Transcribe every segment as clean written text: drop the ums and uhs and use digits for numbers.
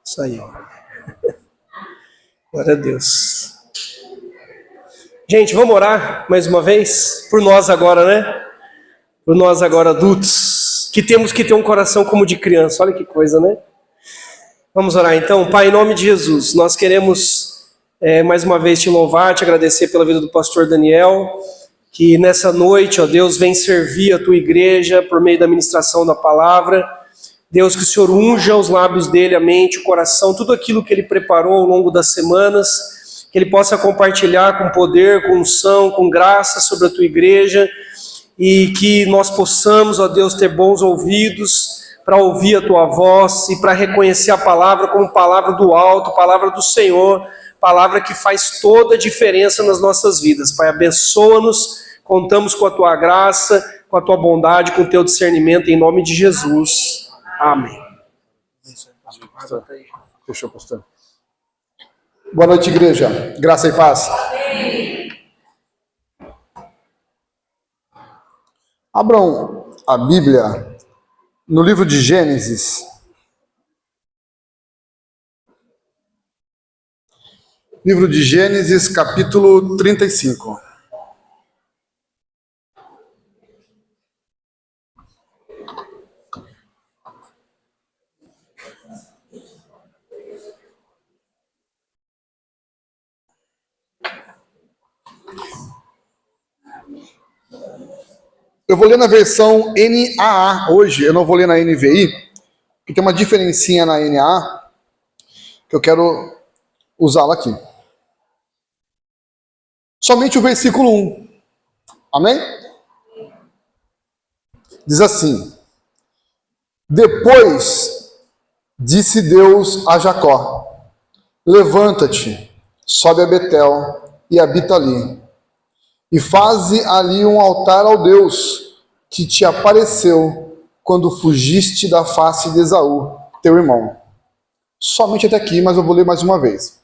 Isso aí. Glória a Deus. Gente, vamos orar mais uma vez? Por nós agora, né? Por nós agora adultos, que temos que ter um coração como de criança. Olha que coisa, né? Vamos orar então. Pai, em nome de Jesus, nós queremos mais uma vez te louvar, te agradecer pela vida do pastor Daniel, que nessa noite, ó Deus, vem servir a tua igreja por meio da ministração da palavra. Deus, que o Senhor unja os lábios dele, a mente, o coração, tudo aquilo que ele preparou ao longo das semanas, que ele possa compartilhar com poder, com unção, com graça sobre a tua igreja, e que nós possamos, ó Deus, ter bons ouvidos para ouvir a tua voz e para reconhecer a palavra como palavra do alto, palavra do Senhor, palavra que faz toda a diferença nas nossas vidas. Pai, abençoa-nos, contamos com a tua graça, com a tua bondade, com o teu discernimento, em nome de Jesus. Amém. Fechou, pastor. Boa noite, igreja. Graça e paz. Amém. Abram a Bíblia no livro de Gênesis. Livro de Gênesis, capítulo 35. Eu vou ler na versão NAA hoje, eu não vou ler na NVI, porque tem uma diferencinha na NAA que eu quero usá-la aqui. Somente o versículo 1. Amém? Diz assim: Depois disse Deus a Jacó: Levanta-te, sobe a Betel e habita ali. E faze ali um altar ao Deus que te apareceu quando fugiste da face de Esaú, teu irmão. Somente até aqui, mas eu vou ler mais uma vez.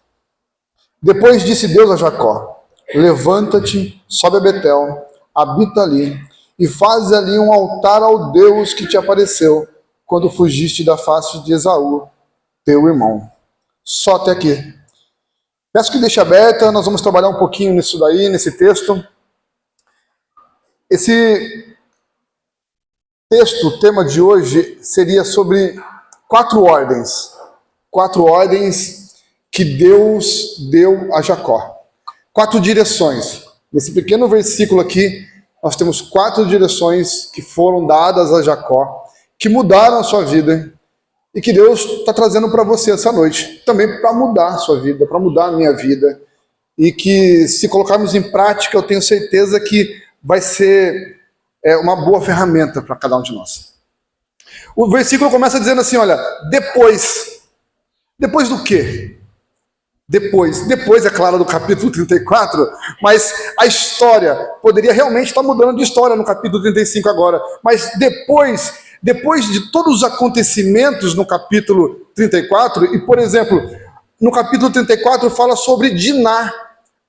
Depois disse Deus a Jacó: Levanta-te, sobe a Betel, habita ali, e faze ali um altar ao Deus que te apareceu quando fugiste da face de Esaú, teu irmão. Só até aqui. Peço que deixe aberta, nós vamos trabalhar um pouquinho nisso daí, nesse texto. Esse texto, o tema de hoje, seria sobre 4 ordens. 4 ordens que Deus deu a Jacó. 4 direções. Nesse pequeno versículo aqui, nós temos 4 direções que foram dadas a Jacó, que mudaram a sua vida e que Deus está trazendo para você essa noite. Também para mudar a sua vida, para mudar a minha vida. E que, se colocarmos em prática, eu tenho certeza que vai ser uma boa ferramenta para cada um de nós. O versículo começa dizendo assim, olha, depois. Depois do quê? Depois, é claro, do capítulo 34, mas a história poderia realmente estar mudando de história no capítulo 35 agora. Mas depois de todos os acontecimentos no capítulo 34, e, por exemplo, no capítulo 34 fala sobre Diná,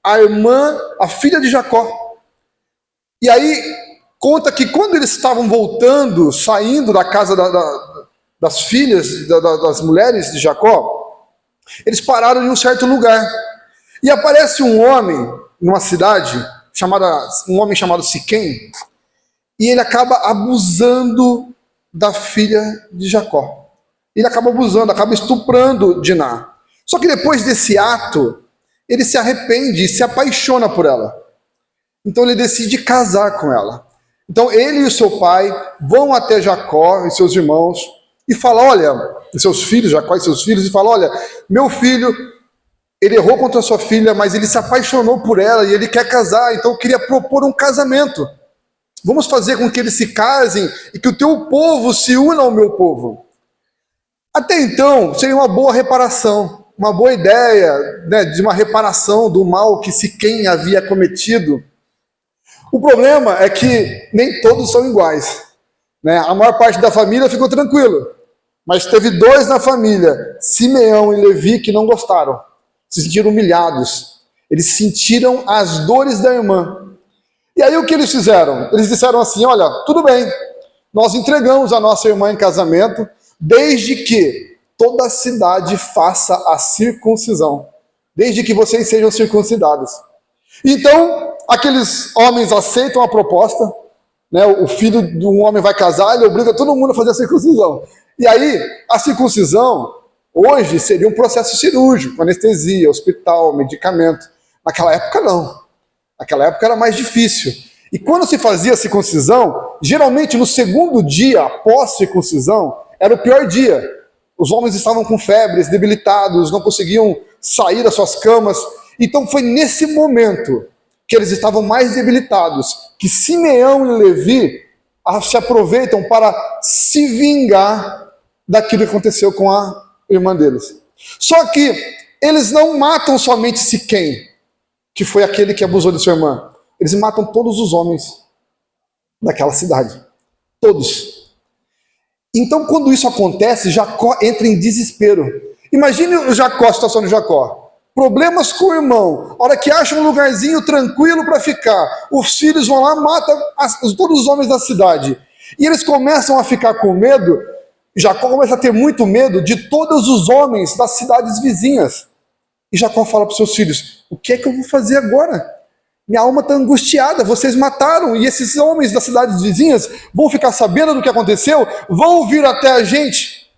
a irmã, a filha de Jacó. E aí, conta que quando eles estavam voltando, saindo da casa das filhas, das mulheres de Jacó, eles pararam em um certo lugar. E aparece um homem, numa cidade, um homem chamado Siquém, e ele acaba abusando da filha de Jacó. Ele acaba abusando, acaba estuprando Diná. Só que depois desse ato, ele se arrepende e se apaixona por ela. Então ele decide casar com ela. Então ele e o seu pai vão até Jacó e seus irmãos e falam, olha, e seus filhos, Jacó e seus filhos, e falam, olha, meu filho, ele errou contra a sua filha, mas ele se apaixonou por ela e ele quer casar, então eu queria propor um casamento. Vamos fazer com que eles se casem e que o teu povo se una ao meu povo. Até então, seria uma boa reparação, uma boa ideia, né, de uma reparação do mal que Siquém havia cometido. O problema é que nem todos são iguais, né? A maior parte da família ficou tranquilo, mas teve 2 na família, Simeão e Levi, que não gostaram, se sentiram humilhados. Eles sentiram as dores da irmã. E aí o que eles fizeram? Eles disseram assim, olha, tudo bem, nós entregamos a nossa irmã em casamento, desde que toda a cidade faça a circuncisão, desde que vocês sejam circuncidados. Então, aqueles homens aceitam a proposta, né? O filho de um homem vai casar, ele obriga todo mundo a fazer a circuncisão. E aí, a circuncisão, hoje, seria um processo cirúrgico, anestesia, hospital, medicamento. Naquela época, não. Naquela época era mais difícil. E quando se fazia a circuncisão, geralmente no segundo dia após circuncisão, era o pior dia. Os homens estavam com febres, debilitados, não conseguiam sair das suas camas. Então foi nesse momento que eles estavam mais debilitados, que Simeão e Levi se aproveitam para se vingar daquilo que aconteceu com a irmã deles. Só que eles não matam somente Siquém, que foi aquele que abusou de sua irmã. Eles matam todos os homens daquela cidade. Todos. Então, quando isso acontece, Jacó entra em desespero. Imagine o Jacó, a situação de Jacó. Problemas com o irmão. A hora que acha um lugarzinho tranquilo para ficar, os filhos vão lá, matam todos os homens da cidade. E eles começam a ficar com medo. Jacó começa a ter muito medo de todos os homens das cidades vizinhas. E Jacó fala para os seus filhos: o que é que eu vou fazer agora? Minha alma está angustiada, vocês mataram, e esses homens das cidades vizinhas vão ficar sabendo do que aconteceu, vão vir até a gente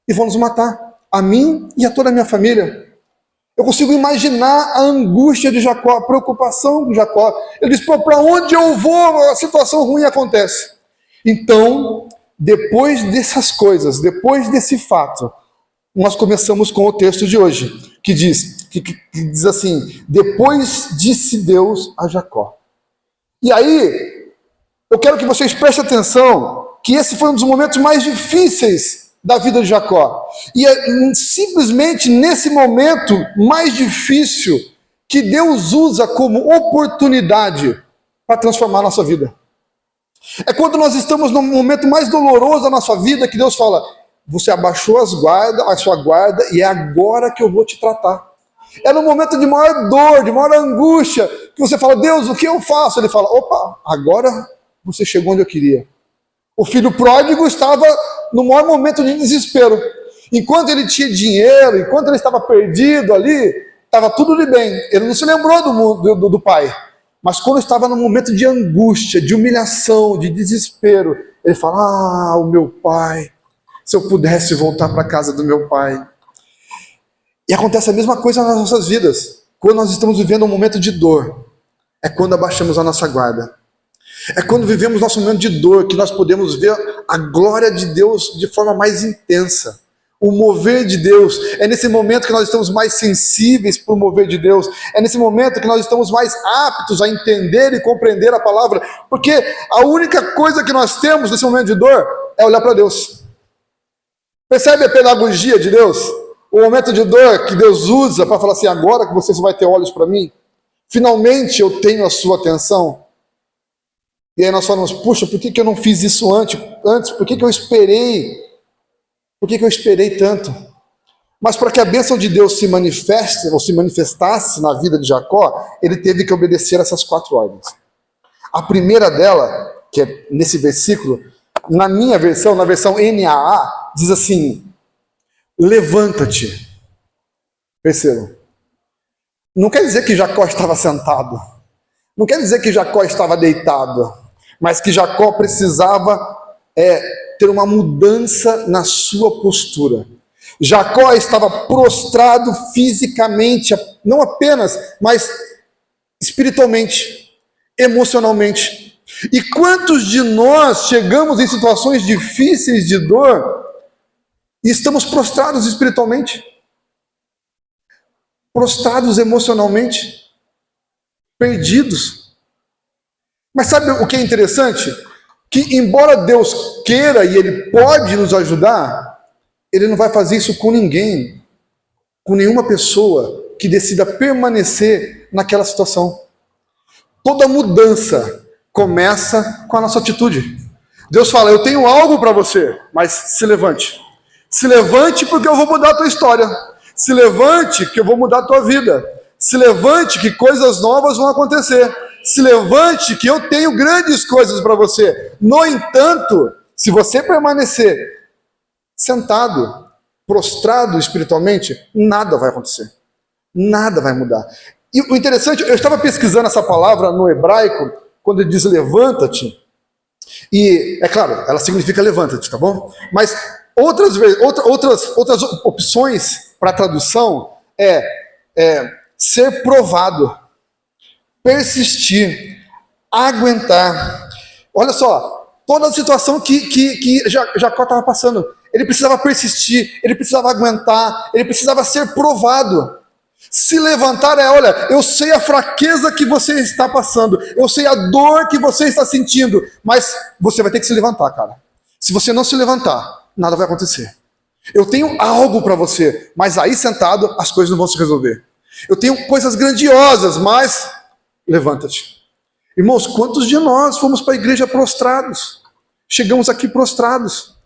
e vão nos matar, a mim e a toda a minha família. Eu consigo imaginar a angústia de Jacó, a preocupação de Jacó. Ele diz: para onde eu vou? A situação ruim acontece. Então, depois dessas coisas, depois desse fato, nós começamos com o texto de hoje, que diz assim: depois disse Deus a Jacó. E aí, eu quero que vocês prestem atenção, que esse foi um dos momentos mais difíceis da vida de Jacó. E é simplesmente nesse momento mais difícil que Deus usa como oportunidade para transformar a nossa vida. É quando nós estamos no momento mais doloroso da nossa vida que Deus fala: você abaixou a sua guarda e é agora que eu vou te tratar. É no momento de maior dor, de maior angústia, que você fala: Deus, o que eu faço? Ele fala: opa, agora você chegou onde eu queria. O filho pródigo estava no maior momento de desespero. Enquanto ele tinha dinheiro, enquanto ele estava perdido ali, estava tudo de bem. Ele não se lembrou do pai. Mas quando estava no momento de angústia, de humilhação, de desespero, ele fala: ah, o meu pai, se eu pudesse voltar para a casa do meu pai. E acontece a mesma coisa nas nossas vidas. Quando nós estamos vivendo um momento de dor, é quando abaixamos a nossa guarda. É quando vivemos nosso momento de dor que nós podemos ver a glória de Deus de forma mais intensa. O mover de Deus. É nesse momento que nós estamos mais sensíveis para o mover de Deus. É nesse momento que nós estamos mais aptos a entender e compreender a palavra. Porque a única coisa que nós temos nesse momento de dor é olhar para Deus. Percebe a pedagogia de Deus? O momento de dor que Deus usa para falar assim: agora que você vai ter olhos para mim, finalmente eu tenho a sua atenção. E aí nós falamos: puxa, por que eu não fiz isso antes? Por que eu esperei? Por que eu esperei tanto? Mas para que a bênção de Deus se manifeste, ou se manifestasse na vida de Jacó, ele teve que obedecer essas 4 ordens. A primeira dela, que é nesse versículo, na minha versão, na versão NAA, diz assim: levanta-te. Percebam? Não quer dizer que Jacó estava sentado. Não quer dizer que Jacó estava deitado. Mas que Jacó precisava ter uma mudança na sua postura. Jacó estava prostrado fisicamente, não apenas, mas espiritualmente, emocionalmente. E quantos de nós chegamos em situações difíceis de dor e estamos prostrados espiritualmente? Prostrados emocionalmente? Perdidos? Mas sabe o que é interessante? Que embora Deus queira e Ele pode nos ajudar, Ele não vai fazer isso com ninguém, com nenhuma pessoa que decida permanecer naquela situação. Toda mudança começa com a nossa atitude. Deus fala: eu tenho algo para você, mas se levante. Se levante porque eu vou mudar a tua história. Se levante que eu vou mudar a tua vida. Se levante que coisas novas vão acontecer. Se levante que eu tenho grandes coisas para você. No entanto, se você permanecer sentado, prostrado espiritualmente, nada vai acontecer. Nada vai mudar. E o interessante, eu estava pesquisando essa palavra no hebraico, quando ele diz levanta-te, e, é claro, ela significa levanta-te, tá bom? Mas outras opções para tradução é ser provado, persistir, aguentar. Olha só, toda a situação que Jacó estava passando, ele precisava persistir, ele precisava aguentar, ele precisava ser provado. Se levantar olha, eu sei a fraqueza que você está passando, eu sei a dor que você está sentindo, mas você vai ter que se levantar, cara. Se você não se levantar, nada vai acontecer. Eu tenho algo para você, mas aí sentado as coisas não vão se resolver. Eu tenho coisas grandiosas, mas levanta-te. Irmãos, quantos de nós fomos para a igreja prostrados? Chegamos aqui prostrados,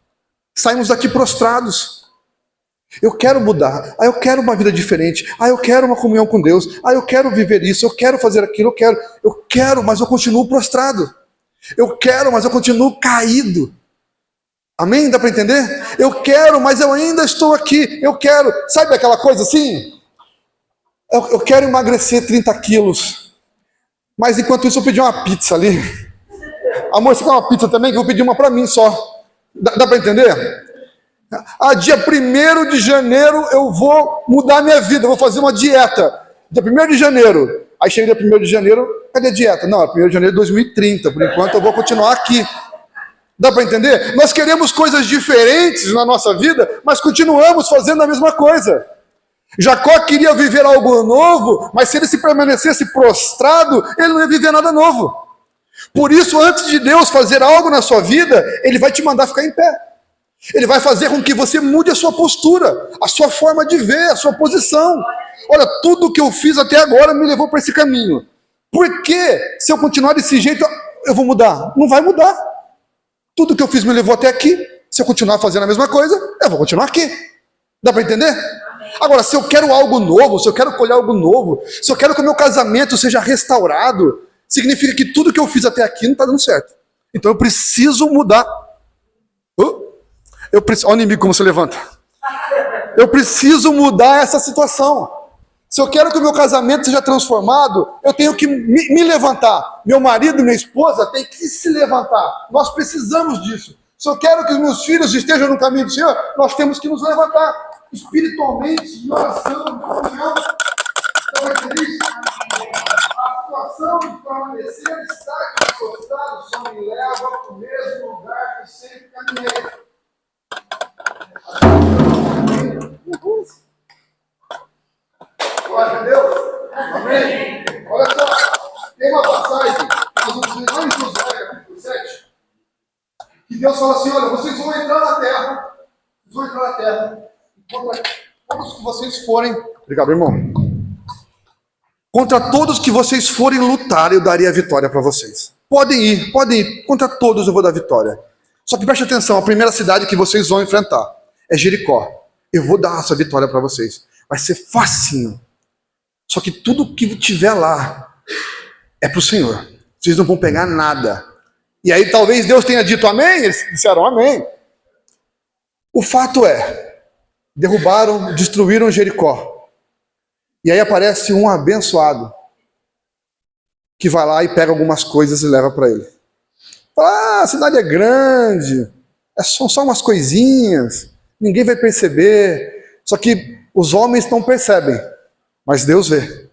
saímos daqui prostrados. Eu quero mudar, eu quero uma vida diferente, eu quero uma comunhão com Deus, eu quero viver isso, eu quero fazer aquilo, eu quero, mas eu continuo prostrado. Eu quero, mas eu continuo caído. Amém? Dá para entender? Eu quero, mas eu ainda estou aqui. Eu quero, sabe aquela coisa assim? Eu quero emagrecer 30 quilos, mas enquanto isso eu pedi uma pizza ali. Amor, você quer uma pizza também? Que eu vou pedir uma para mim só. Dá para entender? Dia 1º de janeiro eu vou mudar minha vida, eu vou fazer uma dieta. Dia 1º de janeiro. Aí chega dia 1º de janeiro, cadê a dieta? Não, é 1º de janeiro de 2030. Por enquanto eu vou continuar aqui. Dá para entender? Nós queremos coisas diferentes na nossa vida, mas continuamos fazendo a mesma coisa. Jacó queria viver algo novo, mas se ele se permanecesse prostrado, ele não ia viver nada novo. Por isso, antes de Deus fazer algo na sua vida, Ele vai te mandar ficar em pé. Ele vai fazer com que você mude a sua postura, a sua forma de ver, a sua posição. Olha, tudo que eu fiz até agora me levou para esse caminho. Por que, se eu continuar desse jeito, eu vou mudar? Não vai mudar. Tudo que eu fiz me levou até aqui. Se eu continuar fazendo a mesma coisa, eu vou continuar aqui. Dá para entender? Agora, se eu quero algo novo, se eu quero colher algo novo, se eu quero que o meu casamento seja restaurado, significa que tudo que eu fiz até aqui não está dando certo. Então eu preciso mudar. Olha o inimigo como se levanta. Eu preciso mudar essa situação. Se eu quero que o meu casamento seja transformado, eu tenho que me levantar. Meu marido e minha esposa têm que se levantar. Nós precisamos disso. Se eu quero que os meus filhos estejam no caminho do Senhor, nós temos que nos levantar espiritualmente, em oração, em comunhão. Então, é feliz? A situação de permanecer estático, prostrado, só me leva para o mesmo lugar que sempre caminhei. Glória a Deus. Amém. Olha só, tem uma passagem, nós vamos ler lá em Josué, capítulo 7, que Deus fala assim: olha, vocês vão entrar na terra, contra todos que vocês forem. Obrigado, irmão. Contra todos que vocês forem lutar, eu darei a vitória para vocês. Podem ir. Contra todos eu vou dar vitória. Só que preste atenção, a primeira cidade que vocês vão enfrentar é Jericó. Eu vou dar essa vitória para vocês. Vai ser facinho. Só que tudo que tiver lá é para o Senhor. Vocês não vão pegar nada. E aí talvez Deus tenha dito amém. Eles disseram amém. O fato é, derrubaram, destruíram Jericó. E aí aparece um abençoado que vai lá e pega algumas coisas e leva para ele. Fala, a cidade é grande, são só umas coisinhas, ninguém vai perceber. Só que os homens não percebem, mas Deus vê.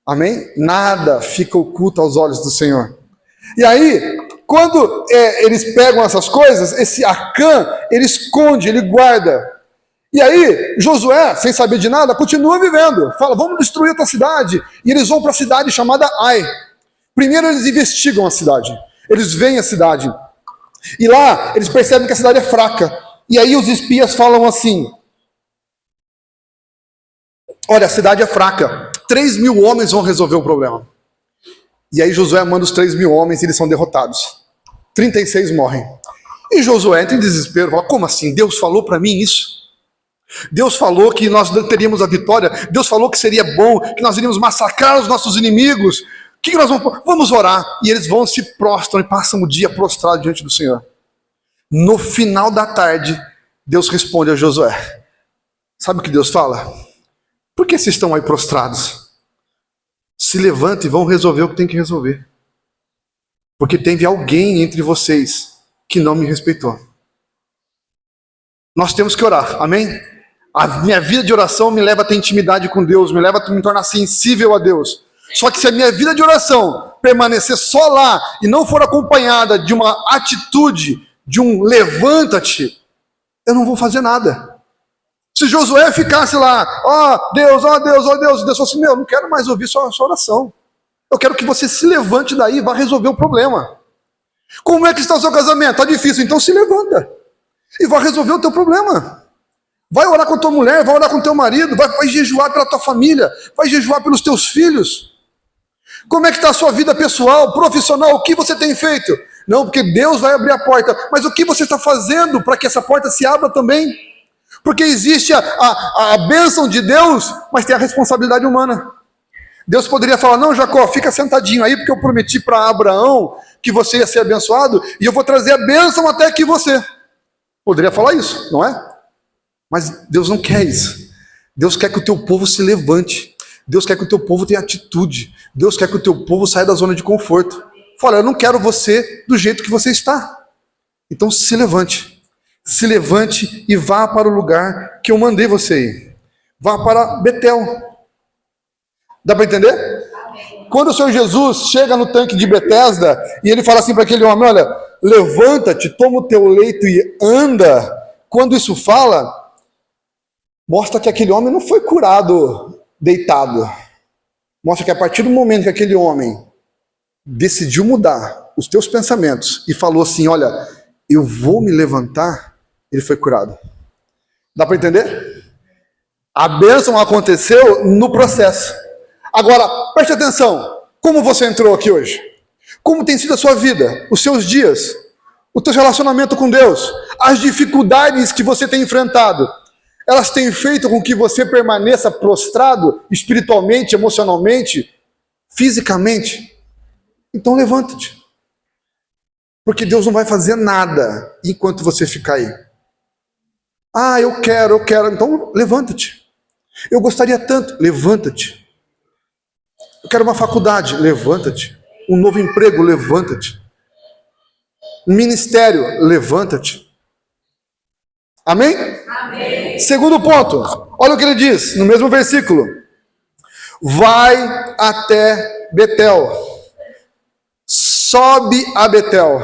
Amém? Nada fica oculto aos olhos do Senhor. E aí, quando eles pegam essas coisas, esse Acã, ele esconde, ele guarda. E aí, Josué, sem saber de nada, continua vivendo. Fala, vamos destruir outra cidade. E eles vão para a cidade chamada Ai. Primeiro eles investigam a cidade. Eles veem a cidade. E lá, eles percebem que a cidade é fraca. E aí os espias falam assim: olha, a cidade é fraca. 3.000 homens vão resolver o problema. E aí Josué manda os 3.000 homens e eles são derrotados. 36 morrem. E Josué entra em desespero. Fala, como assim? Deus falou para mim isso? Deus falou que nós teríamos a vitória. Deus falou que seria bom, que nós iríamos massacrar os nossos inimigos. O que nós vamos orar? E eles vão, se prostram e passam o dia prostrado diante do Senhor. No final da tarde, Deus responde a Josué. Sabe o que Deus fala? Por que vocês estão aí prostrados? Se levantem e vão resolver o que tem que resolver. Porque teve alguém entre vocês que não me respeitou. Nós temos que orar, amém? A minha vida de oração me leva a ter intimidade com Deus, me leva a me tornar sensível a Deus. Só que se a minha vida de oração permanecer só lá e não for acompanhada de uma atitude, de um levanta-te, eu não vou fazer nada. Se Josué ficasse lá, ó Deus, ó Deus, ó Deus, e Deus falou assim, eu não quero mais ouvir sua oração. Eu quero que você se levante daí e vá resolver o problema. Como é que está o seu casamento? Está difícil, então se levanta e vá resolver o teu problema. Vai orar com a tua mulher, vai orar com o teu marido, vai jejuar pela tua família, vai jejuar pelos teus filhos. Como é que está a sua vida pessoal, profissional, o que você tem feito? Não, porque Deus vai abrir a porta, mas o que você está fazendo para que essa porta se abra também? Porque existe a bênção de Deus, mas tem a responsabilidade humana. Deus poderia falar, não, Jacó, fica sentadinho aí, porque eu prometi para Abraão que você ia ser abençoado, e eu vou trazer a bênção até aqui você. Poderia falar isso, não é? Mas Deus não quer isso. Deus quer que o teu povo se levante. Deus quer que o teu povo tenha atitude. Deus quer que o teu povo saia da zona de conforto. Fala, eu não quero você do jeito que você está. Então se levante. Se levante e vá para o lugar que eu mandei você ir. Vá para Betel. Dá para entender? Quando o Senhor Jesus chega no tanque de Betesda e ele fala assim para aquele homem, olha, levanta-te, toma o teu leito e anda. Quando isso fala, mostra que aquele homem não foi curado deitado. Mostra que a partir do momento que aquele homem decidiu mudar os teus pensamentos e falou assim, olha, eu vou me levantar, ele foi curado. Dá para entender? A bênção aconteceu no processo. Agora, preste atenção, como você entrou aqui hoje? Como tem sido a sua vida, os seus dias, o teu relacionamento com Deus, as dificuldades que você tem enfrentado, elas têm feito com que você permaneça prostrado espiritualmente, emocionalmente, fisicamente? Então levanta-te. Porque Deus não vai fazer nada enquanto você ficar aí. Ah, eu quero, então levanta-te. Eu gostaria tanto, levanta-te. Eu quero uma faculdade, levanta-te. Um novo emprego, levanta-te. Um ministério, levanta-te. Amém? Amém? Segundo ponto, olha o que ele diz no mesmo versículo. Vai até Betel. Sobe a Betel.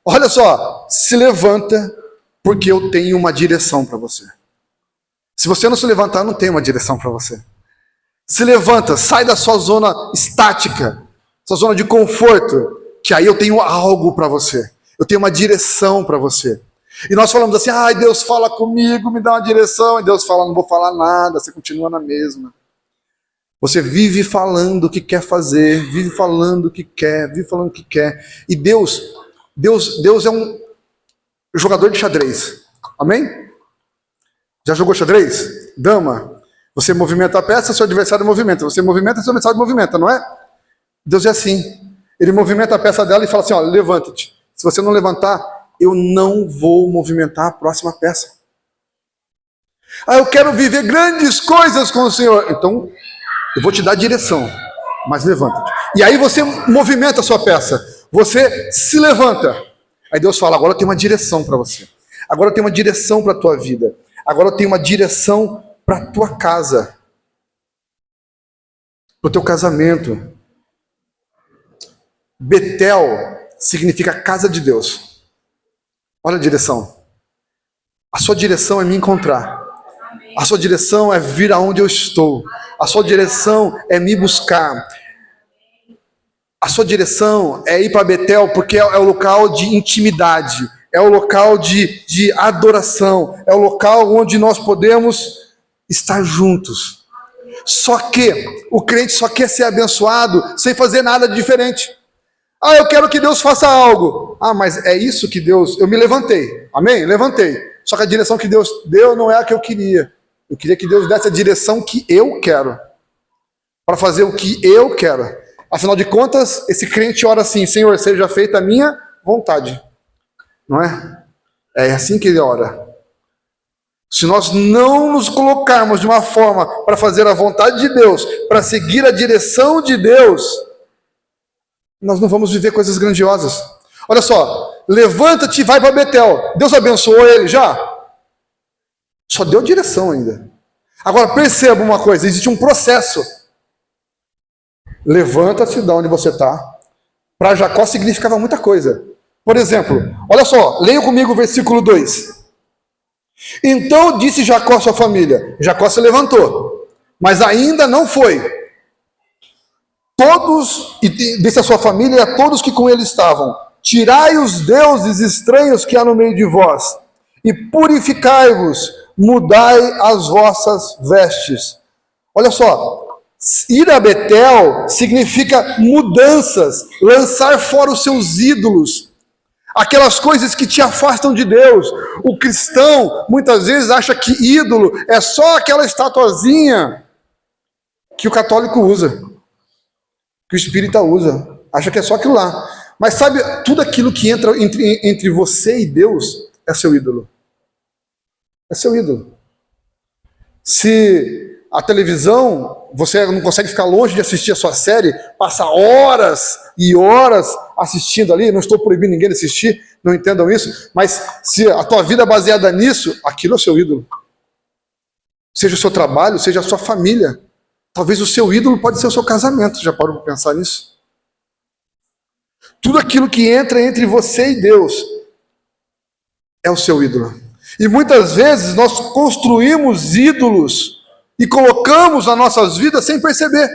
Olha só, se levanta, porque eu tenho uma direção para você. Se você não se levantar, não tem uma direção para você. Se levanta, sai da sua zona estática, sua zona de conforto, que aí eu tenho algo para você. Eu tenho uma direção para você. E nós falamos assim, ai, Deus fala comigo, me dá uma direção. E Deus fala, não vou falar nada, você continua na mesma. Você vive falando o que quer fazer, vive falando o que quer, vive falando o que quer. E Deus é um jogador de xadrez. Amém? Já jogou xadrez? Dama. Você movimenta a peça, seu adversário movimenta. Você movimenta, seu adversário movimenta, não é? Deus é assim. Ele movimenta a peça dela e fala assim, ó, levanta-te. Se você não levantar, eu não vou movimentar a próxima peça. Ah, eu quero viver grandes coisas com o Senhor. Então, eu vou te dar direção, mas levanta-te. E aí você movimenta a sua peça. Você se levanta. Aí Deus fala, agora eu tenho uma direção para você. Agora eu tenho uma direção para a tua vida. Agora eu tenho uma direção para a tua casa. Para o teu casamento. Betel significa casa de Deus. Olha a direção. A sua direção é me encontrar. A sua direção é vir aonde eu estou. A sua direção é me buscar. A sua direção é ir para Betel porque é o local de intimidade. É o local de adoração. É o local onde nós podemos estar juntos. Só que o crente só quer ser abençoado sem fazer nada de diferente. Ah, eu quero que Deus faça algo. Ah, mas é isso que Deus... Eu me levantei. Amém? Levantei. Só que a direção que Deus deu não é a que eu queria. Eu queria que Deus desse a direção que eu quero. Para fazer o que eu quero. Afinal de contas, esse crente ora assim, Senhor, seja feita a minha vontade. Não é? É assim que ele ora. Se nós não nos colocarmos de uma forma para fazer a vontade de Deus, para seguir a direção de Deus, nós não vamos viver coisas grandiosas. Olha só, levanta-te e vai para Betel. Deus abençoou ele já? Só deu direção ainda. Agora perceba uma coisa, existe um processo. Levanta-te de onde você está. Para Jacó significava muita coisa. Por exemplo, olha só, leia comigo o versículo 2. Então disse Jacó à sua família. Jacó se levantou, mas ainda não foi. Todos, e disse a sua família e a todos que com ele estavam: tirai os deuses estranhos que há no meio de vós, e purificai-vos, mudai as vossas vestes. Olha só, ir a Betel significa mudanças, lançar fora os seus ídolos, aquelas coisas que te afastam de Deus. O cristão muitas vezes acha que ídolo é só aquela estatuazinha que o católico usa, que o espírita usa, acha que é só aquilo lá. Mas sabe, tudo aquilo que entra entre você e Deus é seu ídolo. É seu ídolo. Se a televisão, você não consegue ficar longe de assistir a sua série, passa horas e horas assistindo ali, não estou proibindo ninguém de assistir, não entendam isso, mas se a tua vida é baseada nisso, aquilo é o seu ídolo. Seja o seu trabalho, seja a sua família. Talvez o seu ídolo pode ser o seu casamento, já parou para pensar nisso? Tudo aquilo que entra entre você e Deus é o seu ídolo. E muitas vezes nós construímos ídolos e colocamos nas nossas vidas sem perceber.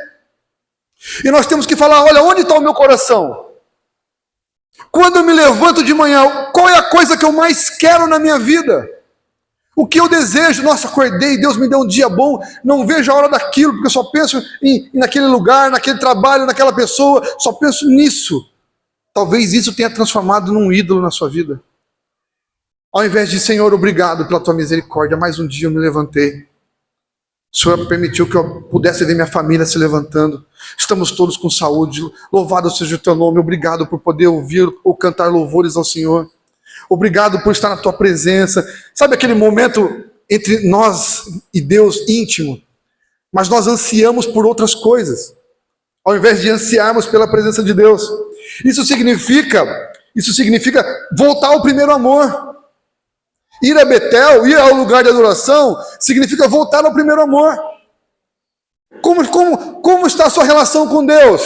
E nós temos que falar: olha, onde está o meu coração? Quando eu me levanto de manhã, qual é a coisa que eu mais quero na minha vida? O que eu desejo? Nossa, acordei, Deus me deu um dia bom, não vejo a hora daquilo, porque eu só penso naquele lugar, naquele trabalho, naquela pessoa, só penso nisso. Talvez isso tenha transformado num ídolo na sua vida. Ao invés de: Senhor, obrigado pela tua misericórdia, mais um dia eu me levantei. O Senhor permitiu que eu pudesse ver minha família se levantando. Estamos todos com saúde. Louvado seja o teu nome. Obrigado por poder ouvir ou cantar louvores ao Senhor. Obrigado por estar na tua presença. Sabe aquele momento entre nós e Deus íntimo? Mas nós ansiamos por outras coisas, ao invés de ansiarmos pela presença de Deus. Isso significa voltar ao primeiro amor. Ir a Betel, ir ao lugar de adoração, significa voltar ao primeiro amor. Como está a sua relação com Deus?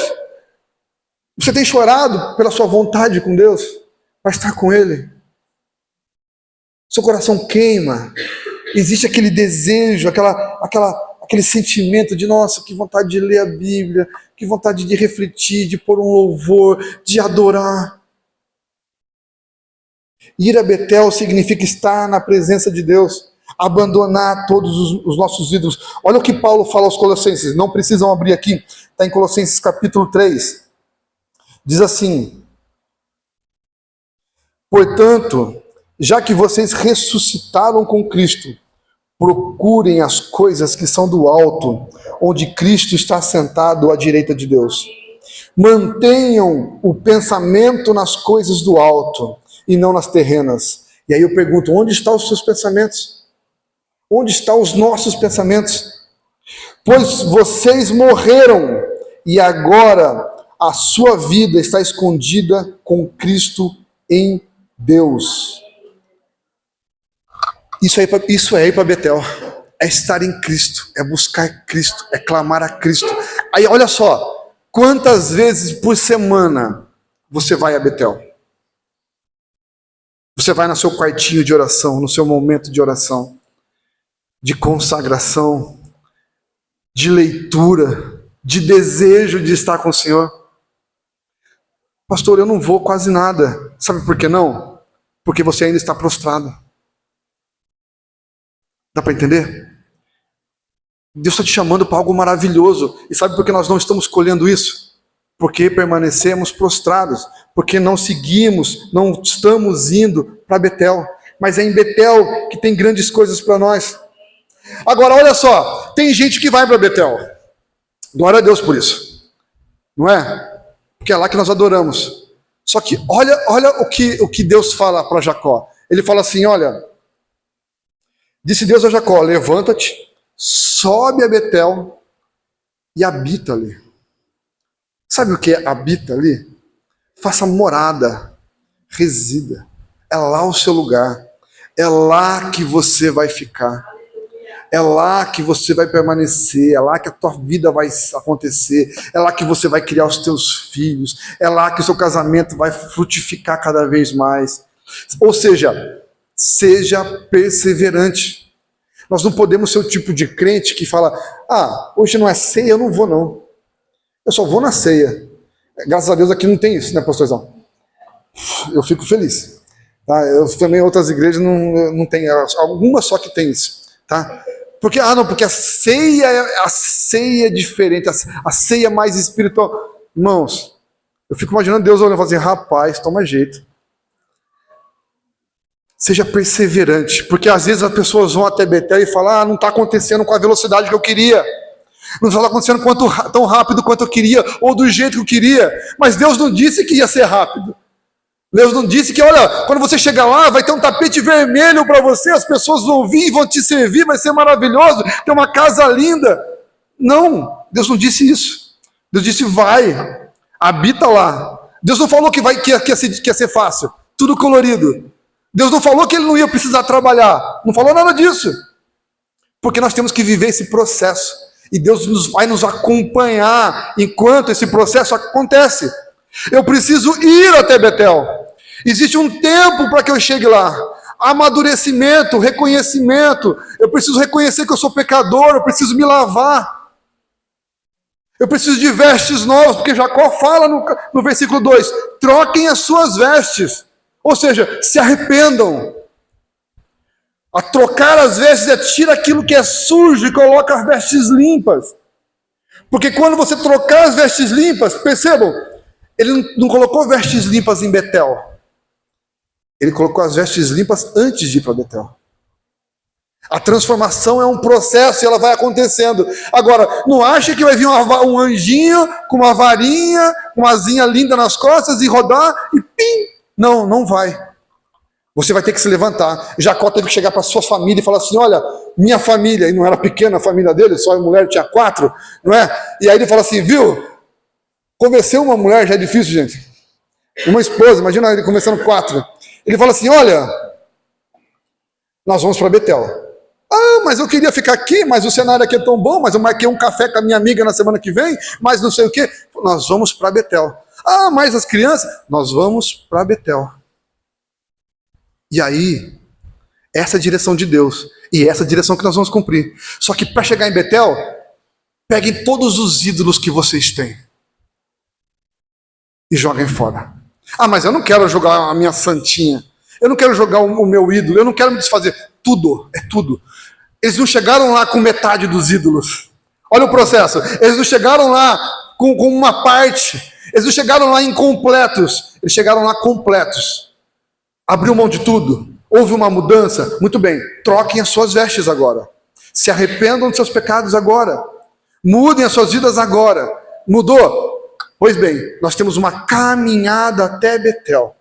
Você tem chorado pela sua vontade com Deus? Para estar com Ele? Seu coração queima. Existe aquele desejo, aquele sentimento de: nossa, que vontade de ler a Bíblia, que vontade de refletir, de pôr um louvor, de adorar. Ir a Betel significa estar na presença de Deus, abandonar todos os nossos ídolos. Olha o que Paulo fala aos Colossenses, não precisam abrir aqui, está em Colossenses capítulo 3. Diz assim: portanto, já que vocês ressuscitaram com Cristo, procurem as coisas que são do alto, onde Cristo está sentado à direita de Deus. Mantenham o pensamento nas coisas do alto e não nas terrenas. E aí eu pergunto: onde estão os seus pensamentos? Onde estão os nossos pensamentos? Pois vocês morreram e agora a sua vida está escondida com Cristo em Deus. Isso é ir para Betel, é estar em Cristo, é buscar Cristo, é clamar a Cristo. Aí olha só, quantas vezes por semana você vai a Betel? Você vai no seu quartinho de oração, no seu momento de oração, de consagração, de leitura, de desejo de estar com o Senhor? Pastor, eu não vou quase nada. Sabe por que não? Porque você ainda está prostrado. Dá para entender? Deus está te chamando para algo maravilhoso. E sabe por que nós não estamos colhendo isso? Porque permanecemos prostrados. Porque não seguimos, não estamos indo para Betel. Mas é em Betel que tem grandes coisas para nós. Agora, olha só. Tem gente que vai para Betel. Glória a Deus por isso. Não é? Porque é lá que nós adoramos. Só que olha o que Deus fala para Jacó. Ele fala assim: olha, Disse Deus a Jacó: levanta-te, sobe a Betel e habita ali. Sabe o que é habita ali? Faça morada, resida. É lá o seu lugar. É lá que você vai ficar. É lá que você vai permanecer. É lá que a tua vida vai acontecer. É lá que você vai criar os teus filhos. É lá que o seu casamento vai frutificar cada vez mais. Ou seja, seja perseverante. Nós não podemos ser o tipo de crente que fala: hoje não é ceia, eu não vou não. Eu só vou na ceia. Graças a Deus aqui não tem isso, né, pastorzão? Eu fico feliz. Tá? Eu também outras igrejas não tem, algumas só que tem isso, tá? Porque porque a ceia é diferente, a ceia é mais espiritual. Irmãos, eu fico imaginando Deus olhando e falando assim: rapaz, toma jeito. Seja perseverante, porque às vezes as pessoas vão até Betel e falam: não está acontecendo com a velocidade que eu queria. Não está acontecendo tão rápido quanto eu queria, ou do jeito que eu queria. Mas Deus não disse que ia ser rápido. Deus não disse que, olha, quando você chegar lá, vai ter um tapete vermelho para você, as pessoas vão vir, vão te servir, vai ser maravilhoso, tem uma casa linda. Não, Deus não disse isso. Deus disse: vai, habita lá. Deus não falou que ia ser fácil, tudo colorido. Deus não falou que ele não ia precisar trabalhar, não falou nada disso. Porque nós temos que viver esse processo. E Deus vai nos acompanhar enquanto esse processo acontece. Eu preciso ir até Betel. Existe um tempo para que eu chegue lá. Amadurecimento, reconhecimento. Eu preciso reconhecer que eu sou pecador, eu preciso me lavar. Eu preciso de vestes novas, porque Jacó fala no versículo 2: troquem as suas vestes. Ou seja, se arrependam. A trocar as vestes é tira aquilo que é sujo e coloca as vestes limpas. Porque quando você trocar as vestes limpas, percebam, ele não colocou vestes limpas em Betel. Ele colocou as vestes limpas antes de ir para Betel. A transformação é um processo e ela vai acontecendo. Agora, não acha que vai vir um anjinho com uma varinha, uma asinha linda nas costas e rodar e pim! Não, não vai. Você vai ter que se levantar. Jacó teve que chegar para sua família e falar assim: olha, minha família, e não era pequena a família dele, só a mulher tinha 4, não é? E aí ele fala assim: viu, convencer uma mulher já é difícil, gente. Uma esposa, imagina ele conversando 4. Ele fala assim: olha, nós vamos para Betel. Mas eu queria ficar aqui, mas o cenário aqui é tão bom, mas eu marquei um café com a minha amiga na semana que vem, mas não sei o quê. Nós vamos para Betel. Mas as crianças, nós vamos para Betel. E aí, essa é a direção de Deus. E essa é a direção que nós vamos cumprir. Só que para chegar em Betel, peguem todos os ídolos que vocês têm e joguem fora. Mas eu não quero jogar a minha santinha. Eu não quero jogar o meu ídolo. Eu não quero me desfazer. Tudo, é tudo. Eles não chegaram lá com metade dos ídolos. Olha o processo. Eles não chegaram lá com uma parte. Eles não chegaram lá incompletos. Eles chegaram lá completos. Abriu mão de tudo. Houve uma mudança. Muito bem. Troquem as suas vestes agora. Se arrependam dos seus pecados agora. Mudem as suas vidas agora. Mudou? Pois bem, nós temos uma caminhada até Betel.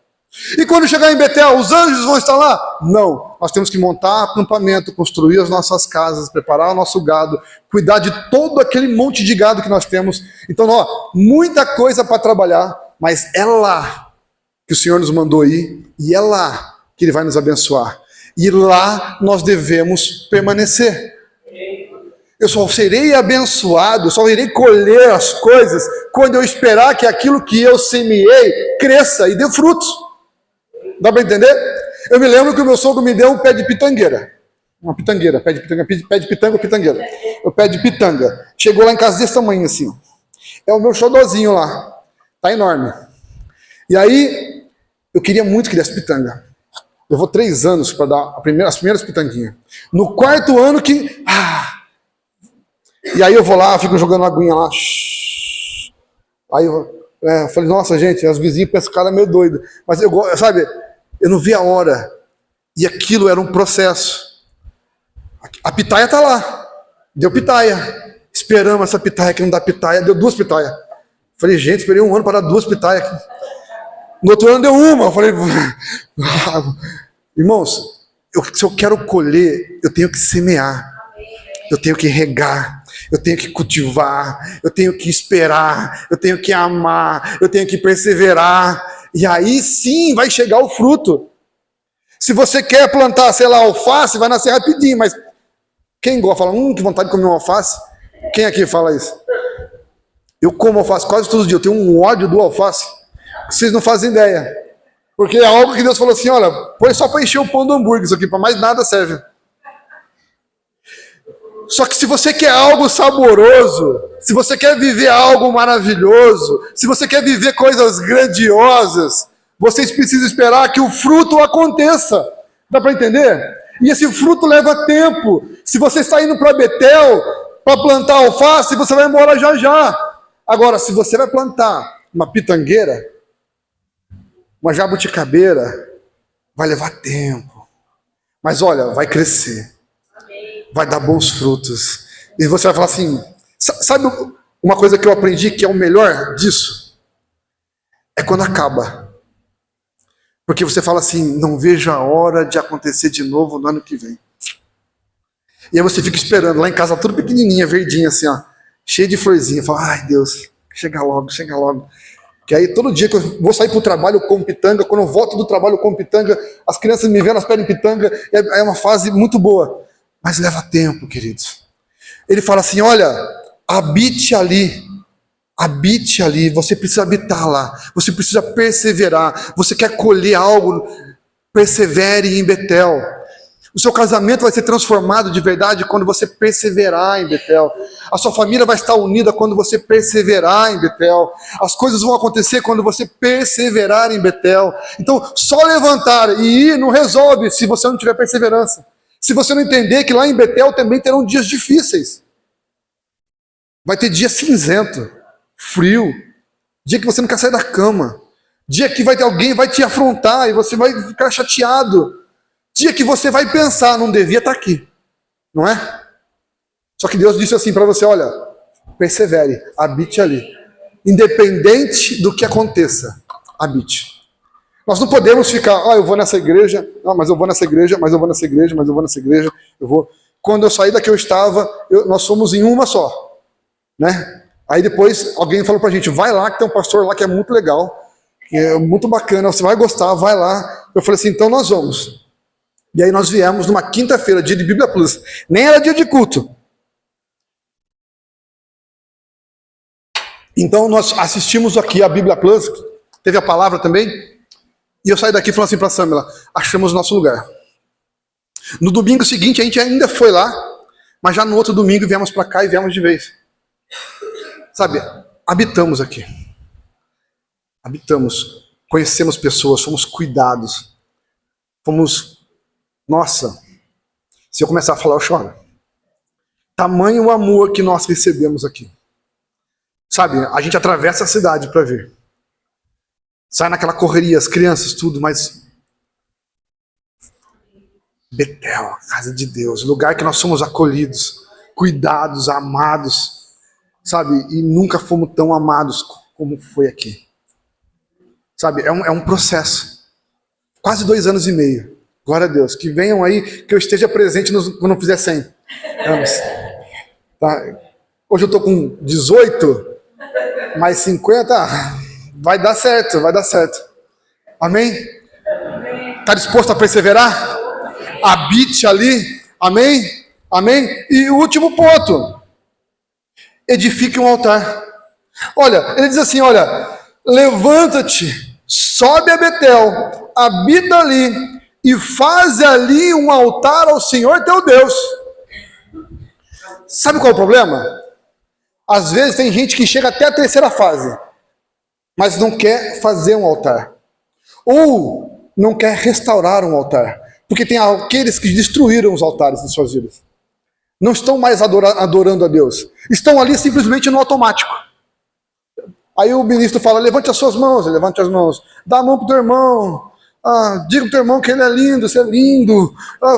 E quando chegar em Betel, os anjos vão estar lá? Não. Nós temos que montar acampamento, construir as nossas casas, preparar o nosso gado, cuidar de todo aquele monte de gado que nós temos. Então, muita coisa para trabalhar, mas é lá que o Senhor nos mandou ir, e é lá que Ele vai nos abençoar. E lá nós devemos permanecer. Eu só serei abençoado, só irei colher as coisas quando eu esperar que aquilo que eu semeei cresça e dê frutos. Dá para entender? Eu me lembro que o meu sogro me deu um pé de pitangueira. Uma pitangueira, pé de pitanga ou pitangueira. O pé de pitanga. Chegou lá em casa desse tamanho assim. É o meu xodozinho lá. Tá enorme. E aí, eu queria muito que desse pitanga. Levou 3 anos para dar as primeiras pitanguinhas. No 4º ano que... E aí eu vou lá, fico jogando aguinha lá. Aí eu falei: nossa, gente, as vizinhas pensam que o cara é meio doido. Mas eu não vi a hora. E aquilo era um processo. A pitaia tá lá. Deu pitaia. Esperamos essa pitaia que não dá pitaia. Deu 2 pitaias. Falei: gente, esperei 1 ano para dar 2 pitaias. No outro ano deu 1. Eu falei: irmãos, se eu quero colher, eu tenho que semear. Eu tenho que regar, eu tenho que cultivar, eu tenho que esperar, eu tenho que amar, eu tenho que perseverar. E aí sim vai chegar o fruto. Se você quer plantar, sei lá, alface, vai nascer rapidinho, mas quem gosta, fala, que vontade de comer uma alface. Quem aqui fala isso? Eu como alface quase todos os dias, eu tenho um ódio do alface. Vocês não fazem ideia. Porque é algo que Deus falou assim, olha, põe só para encher o pão do hambúrguer, isso aqui, para mais nada serve. Só que se você quer algo saboroso, se você quer viver algo maravilhoso, se você quer viver coisas grandiosas, vocês precisam esperar que o fruto aconteça. Dá para entender? E esse fruto leva tempo. Se você está indo para Betel para plantar alface, você vai embora já já. Agora, se você vai plantar uma pitangueira, uma jabuticabeira, vai levar tempo. Mas olha, vai crescer. Vai dar bons frutos. E você vai falar assim, sabe uma coisa que eu aprendi que é o melhor disso? É quando acaba. Porque você fala assim, não vejo a hora de acontecer de novo no ano que vem. E aí você fica esperando, lá em casa tudo pequenininha, verdinha assim, ó, cheio de florzinha. Fala, ai Deus, chega logo, chega logo. Que aí todo dia que eu vou sair para o trabalho eu como pitanga, quando eu volto do trabalho eu como pitanga, as crianças me vendo, elas pedem pitanga, é uma fase muito boa. Mas leva tempo, queridos. Ele fala assim, olha, habite ali, você precisa habitar lá, você precisa perseverar, você quer colher algo, persevere em Betel. O seu casamento vai ser transformado de verdade quando você perseverar em Betel. A sua família vai estar unida quando você perseverar em Betel. As coisas vão acontecer quando você perseverar em Betel. Então, só levantar e ir não resolve se você não tiver perseverança. Se você não entender que lá em Betel também terão dias difíceis. Vai ter dia cinzento, frio, dia que você não quer sair da cama, dia que vai ter alguém vai te afrontar e você vai ficar chateado, dia que você vai pensar, não devia estar aqui, não é? Só que Deus disse assim para você, olha, persevere, habite ali, independente do que aconteça, habite. Nós não podemos ficar, eu vou nessa igreja, não, mas eu vou nessa igreja, mas eu vou nessa igreja, mas eu vou nessa igreja, eu vou. Quando eu saí da que eu estava, nós somos em uma só, né? Aí depois alguém falou pra gente, vai lá que tem um pastor lá que é muito legal, que é muito bacana, você vai gostar, vai lá. Eu falei assim, então nós vamos. E aí nós viemos numa quinta-feira, dia de Bíblia Plus, nem era dia de culto. Então nós assistimos aqui a Bíblia Plus, teve a palavra também. E eu saí daqui falando assim para a Samela, achamos nosso lugar. No domingo seguinte a gente ainda foi lá, mas já no outro domingo viemos para cá e viemos de vez. Sabe, habitamos aqui. Habitamos, conhecemos pessoas, fomos cuidados. Nossa, se eu começar a falar eu choro. Tamanho o amor que nós recebemos aqui. Sabe, a gente atravessa a cidade para ver. Sai naquela correria, as crianças, tudo, mas Betel, casa de Deus, lugar que nós somos acolhidos, cuidados, amados, sabe? E nunca fomos tão amados como foi aqui. Sabe, é um processo. Quase 2 anos e meio. Glória a Deus. Que venham aí, que eu esteja presente quando fizer 100 anos. Tá? Hoje eu estou com 18, mais 50... Vai dar certo, vai dar certo. Amém? Está disposto a perseverar? Habite ali. Amém? Amém? E o último ponto. Edifique um altar. Olha, ele diz assim, olha, levanta-te, sobe a Betel, habita ali e faz ali um altar ao Senhor teu Deus. Sabe qual é o problema? Às vezes tem gente que chega até a 3ª fase, mas não quer fazer um altar. Ou não quer restaurar um altar. Porque tem aqueles que destruíram os altares de suas vidas. Não estão mais adorando a Deus. Estão ali simplesmente no automático. Aí o ministro fala, levante as suas mãos. Levante as mãos. Dá a mão para o teu irmão. Diga para o teu irmão que ele é lindo, você é lindo.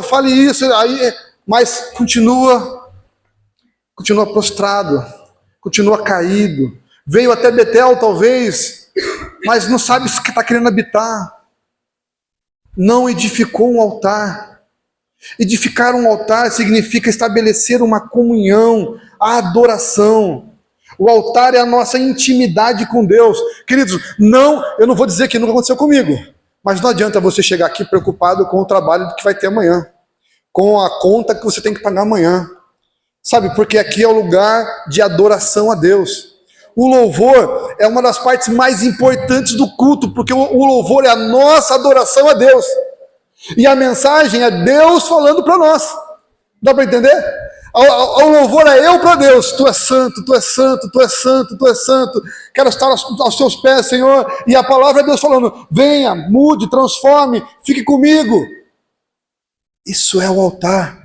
Fale isso. Aí, mas continua prostrado. Continua caído. Veio até Betel, talvez, mas não sabe se está querendo habitar. Não edificou um altar. Edificar um altar significa estabelecer uma comunhão, a adoração. O altar é a nossa intimidade com Deus. Queridos, eu não vou dizer que nunca aconteceu comigo, mas não adianta você chegar aqui preocupado com o trabalho que vai ter amanhã, com a conta que você tem que pagar amanhã. Sabe, porque aqui é o lugar de adoração a Deus. O louvor é uma das partes mais importantes do culto, porque o louvor é a nossa adoração a Deus. E a mensagem é Deus falando para nós. Dá para entender? O louvor é eu para Deus. Tu és santo, tu és santo, tu és santo, tu és santo. Quero estar aos teus pés, Senhor. E a palavra é Deus falando: venha, mude, transforme, fique comigo. Isso é o altar.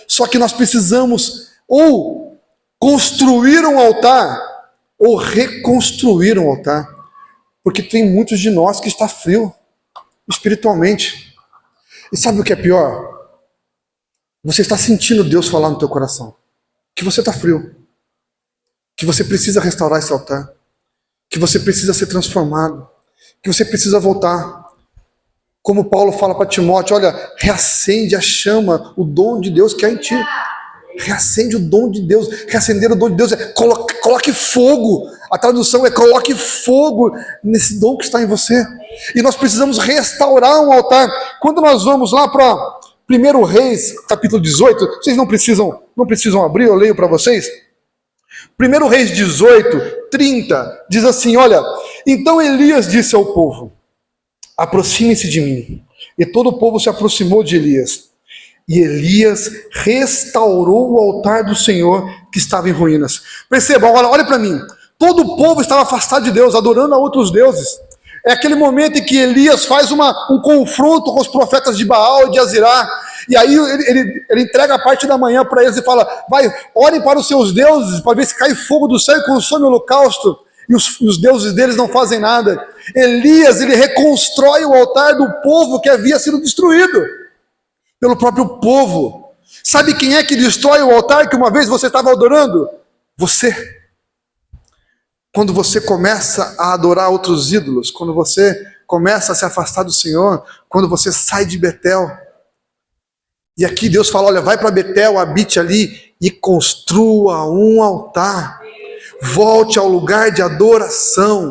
Só que nós precisamos ou construir um altar ou reconstruir um altar. Porque tem muitos de nós que está frio espiritualmente. E sabe o que é pior? Você está sentindo Deus falar no teu coração que você está frio, que você precisa restaurar esse altar, que você precisa ser transformado, que você precisa voltar. Como Paulo fala para Timóteo: olha, reacende a chama, o dom de Deus que há em ti. Reacende o dom de Deus. Reacender o dom de Deus é coloque fogo. A tradução é coloque fogo nesse dom que está em você. E nós precisamos restaurar um altar. Quando nós vamos lá para 1 Reis, capítulo 18, vocês não precisam abrir, eu leio para vocês. 1 Reis 18, 30, diz assim: olha, então Elias disse ao povo: aproxime-se de mim. E todo o povo se aproximou de Elias. E Elias restaurou o altar do Senhor que estava em ruínas. Percebam, olha para mim. Todo o povo estava afastado de Deus, adorando a outros deuses. É aquele momento em que Elias faz um confronto com os profetas de Baal e de Azirá. E aí ele entrega a parte da manhã para eles e fala: vai, orem para os seus deuses, para ver se cai fogo do céu e consome o holocausto. E os deuses deles não fazem nada. Elias, ele reconstrói o altar do povo que havia sido destruído pelo próprio povo. Sabe quem é que destrói o altar que uma vez você estava adorando? Você. Quando você começa a adorar outros ídolos, quando você começa a se afastar do Senhor, quando você sai de Betel. E aqui Deus fala: olha, vai para Betel, habite ali e construa um altar. Volte ao lugar de adoração.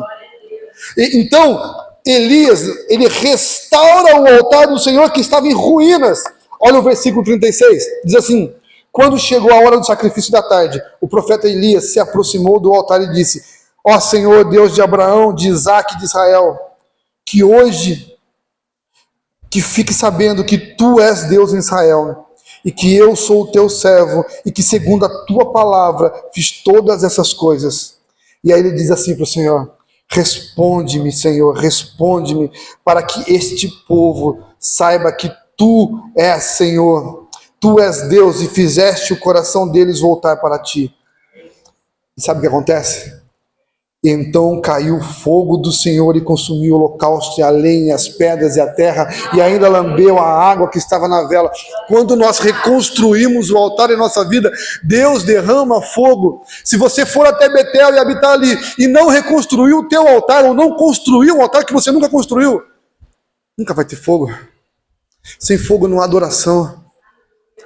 Então, Elias, ele restaura o altar do Senhor que estava em ruínas. Olha o versículo 36, diz assim: quando chegou a hora do sacrifício da tarde, o profeta Elias se aproximou do altar e disse: ó Senhor, Deus de Abraão, de Isaque e de Israel, que hoje, que fique sabendo que tu és Deus em Israel, e que eu sou o teu servo, e que segundo a tua palavra fiz todas essas coisas. E aí ele diz assim para o Senhor: responde-me, Senhor, responde-me, para que este povo saiba que tu és Senhor, tu és Deus e fizeste o coração deles voltar para ti. E sabe o que acontece? Então caiu o fogo do Senhor e consumiu o holocausto, e a lenha, as pedras e a terra, e ainda lambeu a água que estava na vela. Quando nós reconstruímos o altar em nossa vida, Deus derrama fogo. Se você for até Betel e habitar ali, e não reconstruir o teu altar, ou não construir um altar que você nunca construiu, nunca vai ter fogo. Sem fogo não há adoração.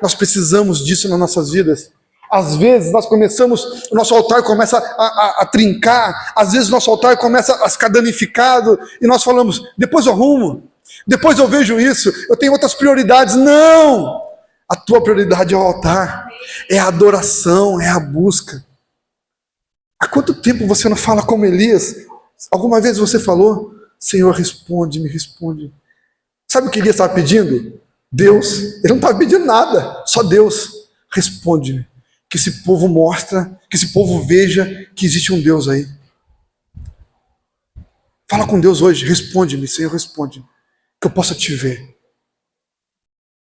Nós precisamos disso nas nossas vidas. Às vezes nós começamos, o nosso altar começa a trincar, às vezes o nosso altar começa a ficar danificado, e nós falamos: depois eu arrumo, depois eu vejo isso, eu tenho outras prioridades. Não! A tua prioridade é o altar, é a adoração, é a busca. Há quanto tempo você não fala como Elias? Alguma vez você falou: Senhor, responde-me, responde. Sabe o que Elias estava pedindo? Deus. Ele não estava pedindo nada, só Deus. Responde-me. Que esse povo mostra, que esse povo veja que existe um Deus aí. Fala com Deus hoje, responde-me, Senhor, responde-me. Que eu possa te ver.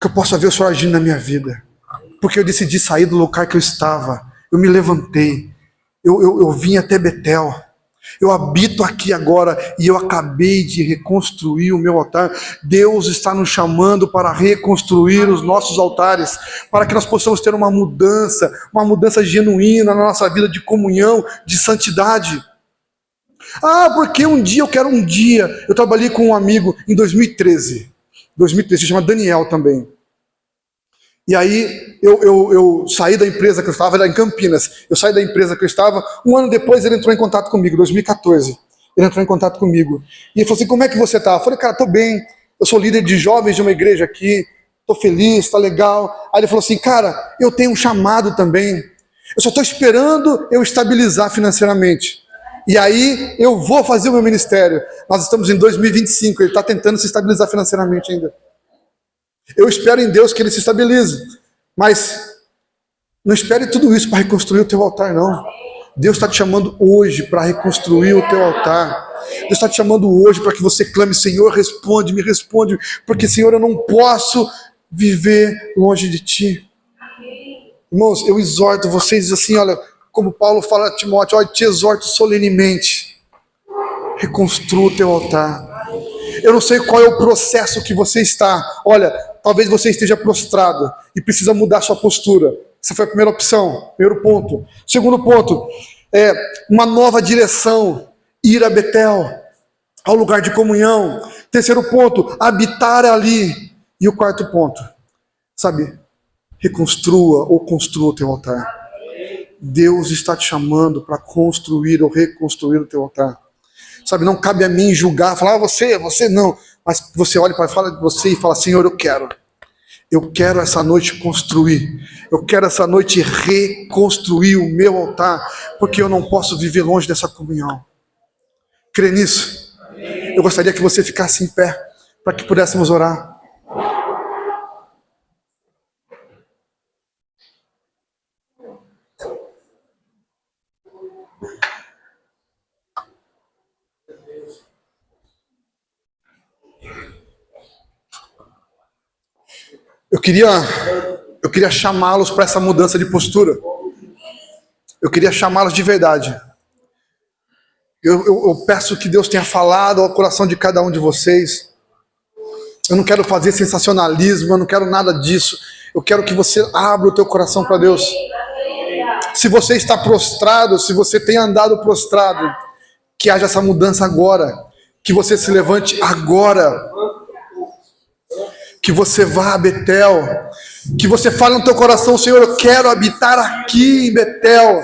Que eu possa ver o Senhor agindo na minha vida. Porque eu decidi sair do lugar que eu estava. Eu me levantei. Eu vim até Betel. Eu habito aqui agora e eu acabei de reconstruir o meu altar. Deus está nos chamando para reconstruir os nossos altares, para que nós possamos ter uma mudança genuína na nossa vida de comunhão, de santidade. Porque eu trabalhei com um amigo em 2013, se chama Daniel também. E aí eu saí da empresa que eu estava, era em Campinas. Eu saí da empresa que eu estava, um ano depois ele entrou em contato comigo, 2014. Ele entrou em contato comigo. E ele falou assim, como é que você tá? Eu falei, cara, tô bem. Eu sou líder de jovens de uma igreja aqui. Tô feliz, tá legal. Aí ele falou assim, cara, eu tenho um chamado também. Eu só tô esperando eu estabilizar financeiramente. E aí eu vou fazer o meu ministério. Nós estamos em 2025, ele está tentando se estabilizar financeiramente ainda. Eu espero em Deus que ele se estabilize. Mas não espere tudo isso para reconstruir o teu altar, não. Deus está te chamando hoje para reconstruir o teu altar. Deus está te chamando hoje para que você clame, Senhor, responde, me responde. Porque, Senhor, eu não posso viver longe de Ti. Irmãos, eu exorto vocês assim, olha, como Paulo fala a Timóteo, olha, te exorto solenemente. Reconstrua o teu altar. Eu não sei qual é o processo que você está. Olha, talvez você esteja prostrado e precisa mudar sua postura. Essa foi a primeira opção, primeiro ponto. Segundo ponto, uma nova direção, ir a Betel, ao lugar de comunhão. Terceiro ponto, habitar ali. E o quarto ponto, sabe, reconstrua ou construa o teu altar. Deus está te chamando para construir ou reconstruir o teu altar. Sabe, não cabe a mim julgar, falar, você não. Mas você olha para fala de você e fala, Senhor, eu quero essa noite construir. Eu quero essa noite reconstruir o meu altar, porque eu não posso viver longe dessa comunhão. Crê nisso? Eu gostaria que você ficasse em pé, para que pudéssemos orar. Eu queria chamá-los para essa mudança de postura. Eu queria chamá-los de verdade. Eu peço que Deus tenha falado ao coração de cada um de vocês. Eu não quero fazer sensacionalismo, eu não quero nada disso. Eu quero que você abra o teu coração para Deus. Se você está prostrado, se você tem andado prostrado, que haja essa mudança agora. Que você se levante agora. Que você vá a Betel, que você fale no teu coração, Senhor, eu quero habitar aqui em Betel,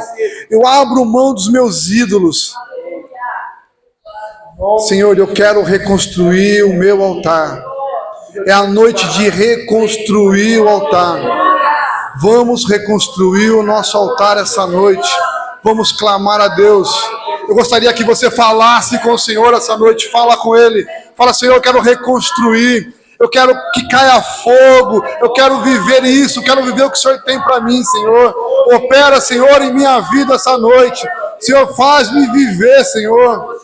eu abro mão dos meus ídolos, Senhor, eu quero reconstruir o meu altar, é a noite de reconstruir o altar, vamos reconstruir o nosso altar essa noite, vamos clamar a Deus. Eu gostaria que você falasse com o Senhor essa noite, fala com Ele, fala, Senhor, eu quero reconstruir, eu quero que caia fogo, eu quero viver isso, quero viver o que o Senhor tem para mim, Senhor. Opera, Senhor, em minha vida essa noite. Senhor, faz-me viver, Senhor.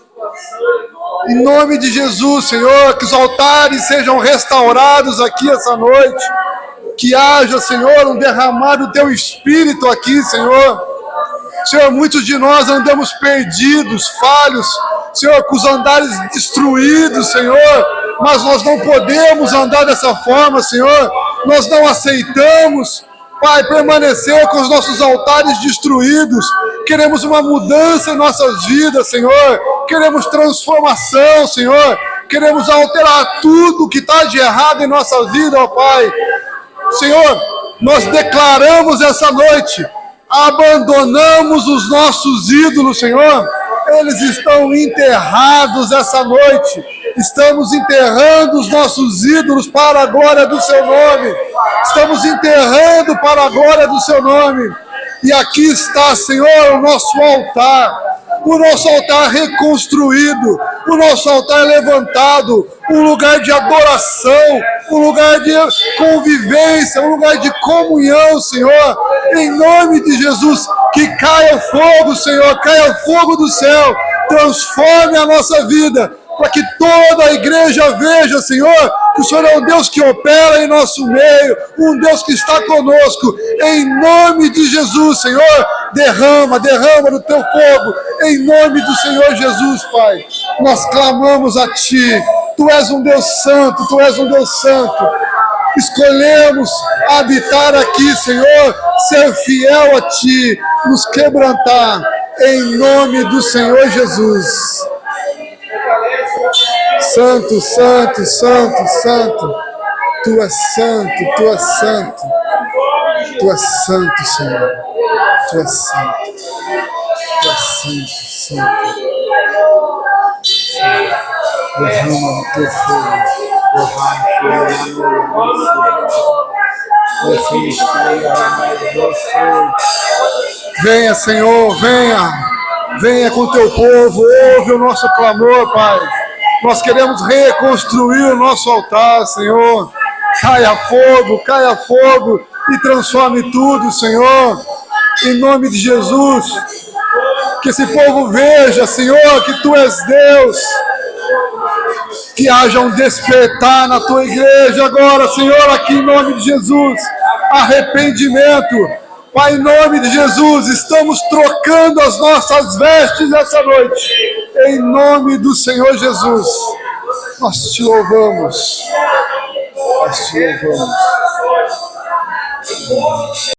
Em nome de Jesus, Senhor, que os altares sejam restaurados aqui essa noite. Que haja, Senhor, um derramar do Teu Espírito aqui, Senhor. Senhor, muitos de nós andamos perdidos, falhos, Senhor, com os andares destruídos, Senhor, mas nós não podemos andar dessa forma, Senhor, nós não aceitamos, Pai, permanecer com os nossos altares destruídos, queremos uma mudança em nossas vidas, Senhor, queremos transformação, Senhor, queremos alterar tudo que está de errado em nossa vida, ó Pai. Senhor, nós declaramos essa noite, abandonamos os nossos ídolos, Senhor, eles estão enterrados essa noite, estamos enterrando os nossos ídolos para a glória do Seu nome, estamos enterrando para a glória do Seu nome, e aqui está, Senhor, o nosso altar reconstruído, o nosso altar levantado, um lugar de adoração, um lugar de convivência, um lugar de comunhão, Senhor, em nome de Jesus, que caia fogo, Senhor, caia fogo do céu, transforme a nossa vida, para que toda a igreja veja, Senhor, que o Senhor é um Deus que opera em nosso meio, um Deus que está conosco, em nome de Jesus, Senhor, derrama do Teu fogo, em nome do Senhor Jesus, Pai, nós clamamos a Ti, Tu és um Deus santo, Tu és um Deus santo, escolhemos habitar aqui, Senhor, ser fiel a Ti, nos quebrantar, em nome do Senhor Jesus. Santo, santo, santo, santo, Tu és santo, Tu és santo. Tu és santo, Senhor. Tu és santo. Tu és santo, santo. Derrama o teu fogo. Venha, Senhor, venha. Venha com o teu povo. Ouve o nosso clamor, Pai. Nós queremos reconstruir o nosso altar, Senhor. Caia fogo e transforme tudo, Senhor. Em nome de Jesus. Que esse povo veja, Senhor, que Tu és Deus. Que haja um despertar na Tua igreja agora, Senhor, aqui em nome de Jesus. Arrependimento. Pai, em nome de Jesus, estamos trocando as nossas vestes essa noite. Em nome do Senhor Jesus. Nós Te louvamos. Nós Te louvamos.